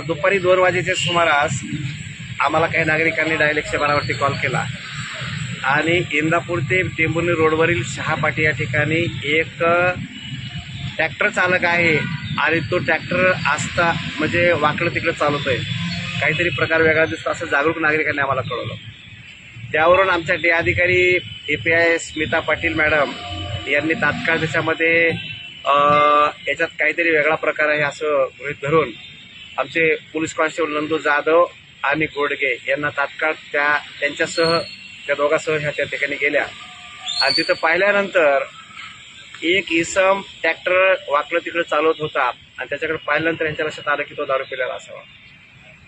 दुपारी 2 वाजेच्या सुमारास आम्हाला काही नागरिकांनी डायल 112वरती कॉल केला आणि इंदापूर ते टेंभुर्णी रोडवरील शहापाटी या ठिकाणी एक ट्रॅक्टर चालक आहे आणि तो ट्रॅक्टर आस्था म्हणजे वाकडं तिकडं चालवतोय, काहीतरी प्रकार वेगळा दिसतो असं जागरूक नागरिकांनी आम्हाला कळवलं। त्यावरून आमच्या डी अधिकारी API स्मिता पाटील मॅडम यांनी तात्काळ त्याच्यामध्ये याच्यात काहीतरी वेगळा प्रकार आहे असं गृहीत धरून आमचे पोलीस कॉन्स्टेबल नंदू जाधव आणि गोडगे यांना तात्काळ त्यांच्यासह त्या दोघांसह त्या ठिकाणी गेल्या आणि तिथं पाहिल्यानंतर एक इसम ट्रॅक्टर वाकडं तिकडं चालवत होता आणि त्याच्याकडे पाहिल्यानंतर यांच्या लक्षात आलं की तो दारू पिलेला असावा,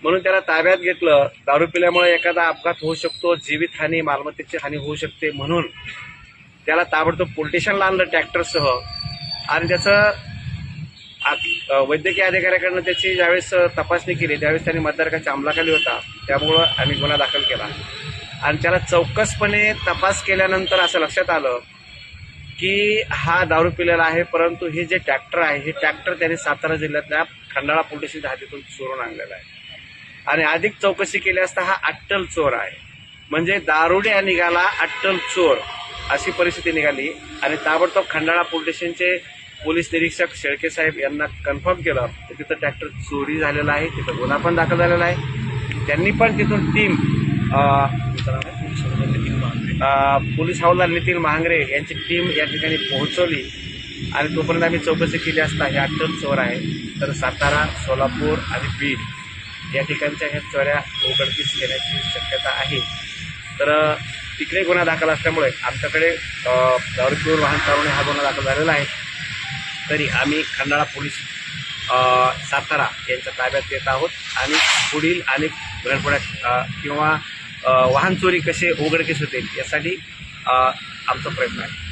म्हणून त्याला ताब्यात घेतलं। दारू पिल्यामुळे एखादा अपघात होऊ शकतो, जीवितहानी मालमत्तेची हानी होऊ शकते, म्हणून त्याला ताबडतोब पोलीस स्टेशनला आणलं ट्रॅक्टरसह आणि त्याचं वैद्यकीय अधिकाऱ्याकडनं त्याची ज्यावेळेस तपासणी केली त्यावेळेस त्यांनी मतदारकाच्या अंमलाखाली होता, त्यामुळं आम्ही गुन्हा दाखल केला आणि त्याला चौकसपणे तपास केल्यानंतर असं लक्षात आलं की हा दारू पिलेला आहे, परंतु हे जे ट्रॅक्टर आहे हे ट्रॅक्टर त्याने सातारा जिल्ह्यातल्या खंडाळा पोलीस स्टेशन हद्दीतून चोरून आणलेला आहे आणि अधिक चौकशी केली असता हा अट्टल चोर आहे, म्हणजे दारुड्या निघाला अट्टल चोर अशी परिस्थिती निघाली आणि ताबडतोब खंडाळा पोलीस स्टेशनचे पोलीस निरीक्षक शेळके साहेब यांना कन्फर्म केलं की तिथं ट्रॅक्टर चोरी झालेला आहे, तिथं गुन्हा पण दाखल झालेला आहे। त्यांनी पण तिथून टीम पोलीस हवालदार नितीन महांगरे यांची टीम या ठिकाणी पोहोचवली आणि तोपर्यंत आम्ही चौकशी केली असता हे अट्टल चोर आहे, तर सातारा, सोलापूर आणि बीड या ठिकाणच्या ह्या चोऱ्या उघडकीस येण्याची शक्यता आहे। तर तिकडे गुन्हा दाखल असल्यामुळे आमच्याकडे दारू पिऊन वाहन चालवणे हा गुन्हा दाखल झालेला आहे, तरी आम्ही खंडाळा पोलीस सातारा यांच्या ताब्यात देत आहोत आणि पुढील अनेक घडबड्या किंवा वाहन चोरी कसे उघडकीस होतील यासाठी आमचा प्रयत्न आहे।